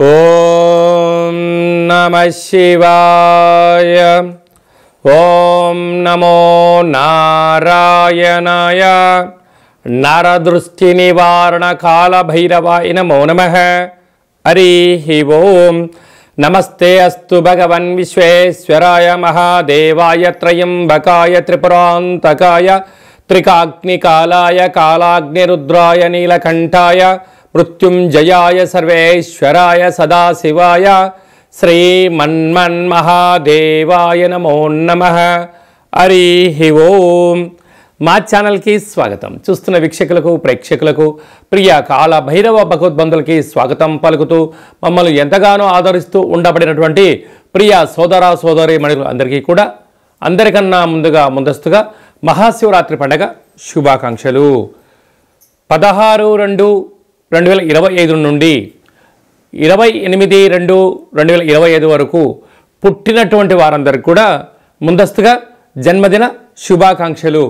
ఓం నమః శివాయ. ఓం నమో నారాయణాయ. నరదృష్టి నివారణ కాల భైరవాయ నమో నమః. హరి ఓం. నమస్తే అస్తు భగవన్ విశ్వేశ్వరాయ మహాదేవాయ త్రయంబకాయ త్రిపురాంతకాయ త్రికాగ్నికాలాయ కాలాగ్నిరుద్రాయ నీలకంఠాయ మృత్యుంజయాయ సర్వేశ్వరాయ సదాశివాయ శ్రీమన్మన్మహాదేవాయ నమో నమః. హరి ఓం. మా ఛానల్కి స్వాగతం. చూస్తున్న వీక్షకులకు ప్రేక్షకులకు ప్రియ కాల భైరవ భగవద్బంధులకి స్వాగతం పలుకుతూ మమ్మల్ని ఎంతగానో ఆదరిస్తూ ఉండబడినటువంటి ప్రియ సోదర సోదరి మణులు అందరికీ కూడా అందరికన్నా ముందస్తుగా మహాశివరాత్రి పండగ శుభాకాంక్షలు. 16/2/2025 నుండి 28/2/2025 వరకు పుట్టినటువంటి వారందరికీ కూడా ముందస్తుగా జన్మదిన శుభాకాంక్షలు.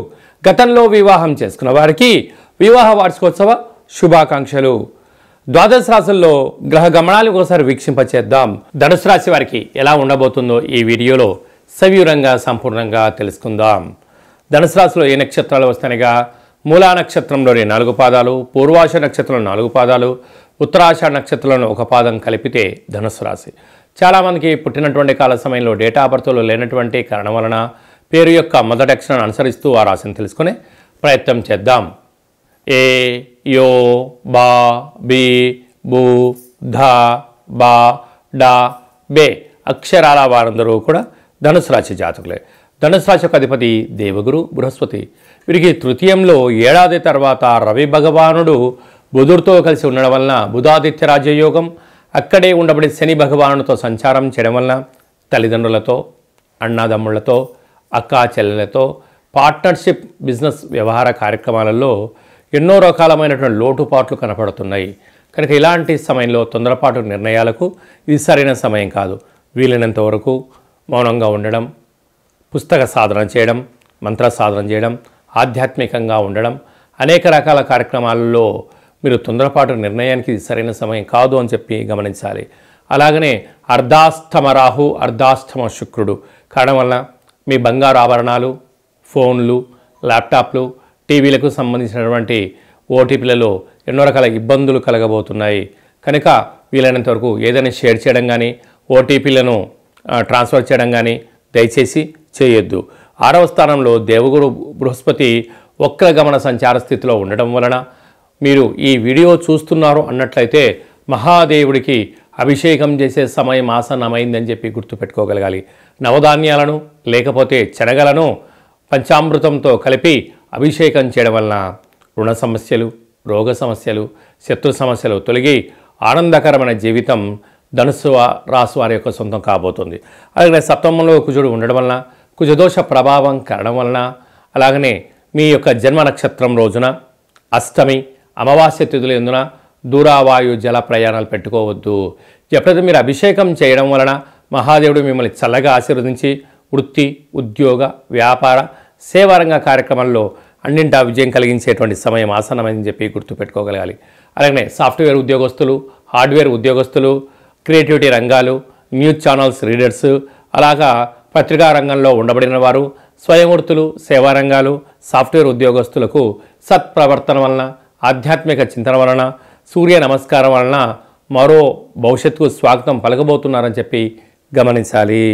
గతంలో వివాహం చేసుకున్న వారికి వివాహ వార్షికోత్సవ శుభాకాంక్షలు. ద్వాదశ రాశుల్లో గ్రహ గమనాలు ఒకసారి వీక్షింపచేద్దాం. ధనుసు రాశి వారికి ఎలా ఉండబోతుందో ఈ వీడియోలో సవివరంగా సంపూర్ణంగా తెలుసుకుందాం. ధనుసు రాశిలో ఏ నక్షత్రాలు వస్తాయిగా మూలా నక్షత్రంలోని 4 పాదాలు, పూర్వాష నక్షత్రంలో 4 పాదాలు, ఉత్తరాషాఢ నక్షత్రంలో 1 పాదం కలిపితే ధనుసు రాశి. చాలామందికి పుట్టినటువంటి కాల సమయంలో డేటా ఆఫ్ బర్త్లో లేనటువంటి కారణం వలన పేరు యొక్క మొదటి అక్షరాన్ని అనుసరిస్తూ ఆ రాశిని తెలుసుకునే ప్రయత్నం చేద్దాం. ఏ, యో, బా, బి, బు, ధ, బా, డా, బే అక్షరాల వారందరూ కూడా ధనుసు రాశి జాతకులే. ధనుసు రాశి యొక్క అధిపతి దేవగురు బృహస్పతి. వీరికి తృతీయంలో ఏడాది తర్వాత రవి భగవానుడు బుధుడితో కలిసి ఉండడం వలన బుధాదిత్య రాజయోగం, అక్కడే ఉండబడి శని భగవానుడితో సంచారం చేయడం వలన తల్లిదండ్రులతో, అన్నాదమ్ముళ్లతో, అక్కా చెల్లెలతో పార్ట్నర్షిప్ బిజినెస్ వ్యవహార కార్యక్రమాలలో ఎన్నో రకాలమైనటువంటి లోటుపాట్లు కనపడుతున్నాయి. కనుక ఇలాంటి సమయంలో తొందరపాటు నిర్ణయాలకు ఇది సరైన సమయం కాదు. వీలైనంత వరకు మౌనంగా ఉండడం, పుస్తక సాధన చేయడం, మంత్ర సాధన చేయడం, ఆధ్యాత్మికంగా ఉండడం, అనేక రకాల కార్యక్రమాలలో మీరు తొందరపాటు నిర్ణయానికి ఇది సరైన సమయం కాదు అని చెప్పి గమనించాలి. అలాగనే అర్ధాష్టమ రాహు, అర్ధాష్టమ శుక్రుడు కావడం వల్ల మీ బంగారు ఆభరణాలు, ఫోన్లు, ల్యాప్టాప్లు, టీవీలకు సంబంధించినటువంటి ఓటీపీలలో ఎన్నో రకాల ఇబ్బందులు కలగబోతున్నాయి. కనుక వీలైనంత వరకు ఏదైనా షేర్ చేయడం కానీ, ఓటీపీలను ట్రాన్స్ఫర్ చేయడం కానీ దయచేసి చేయొద్దు. 6వ స్థానంలో దేవగురు బృహస్పతి వక్రగమన సంచార స్థితిలో ఉండడం వలన మీరు ఈ వీడియో చూస్తున్నారు అన్నట్లయితే మహాదేవుడికి అభిషేకం చేసే సమయం ఆసన్నమైందని చెప్పి గుర్తుపెట్టుకోగలగాలి. నవధాన్యాలను లేకపోతే శనగలను పంచామృతంతో కలిపి అభిషేకం చేయడం వలన రుణ సమస్యలు, రోగ సమస్యలు, శత్రు సమస్యలు తొలగి ఆనందకరమైన జీవితం ధనుసు రాశి వారి యొక్క సొంతం కాబోతుంది. అలాగే సప్తమంలో కుజుడు ఉండడం వలన, కుజదోష ప్రభావం కారణం వలన, అలాగనే మీ యొక్క జన్మ నక్షత్రం రోజున అష్టమి, అమావాస్య తిథులు ఎందున దూరావాయు జల ప్రయాణాలు పెట్టుకోవద్దు. ఎప్పుడైతే మీరు అభిషేకం చేయడం వలన మహాదేవుడు మిమ్మల్ని చల్లగా ఆశీర్వదించి వృత్తి, ఉద్యోగ, వ్యాపార, సేవారంగ కార్యక్రమాల్లో అన్నింటా విజయం కలిగించేటువంటి సమయం ఆసన్నమైందని చెప్పి గుర్తుపెట్టుకోగలగాలి. అలాగే సాఫ్ట్వేర్ ఉద్యోగస్తులు, హార్డ్వేర్ ఉద్యోగస్తులు, క్రియేటివిటీ రంగాలు, న్యూస్ ఛానల్స్ రీడర్స్, అలాగా పత్రికా రంగంలో ఉండబడిన వారు, స్వయంవృత్తులు, సేవారంగాలు, సాఫ్ట్వేర్ ఉద్యోగస్తులకు సత్ప్రవర్తన వలన, ఆధ్యాత్మిక చింతన వలన, సూర్య నమస్కారం వలన మరో భవిష్యత్తుకు స్వాగతం పలకబోతున్నారని చెప్పి గమనించాలి.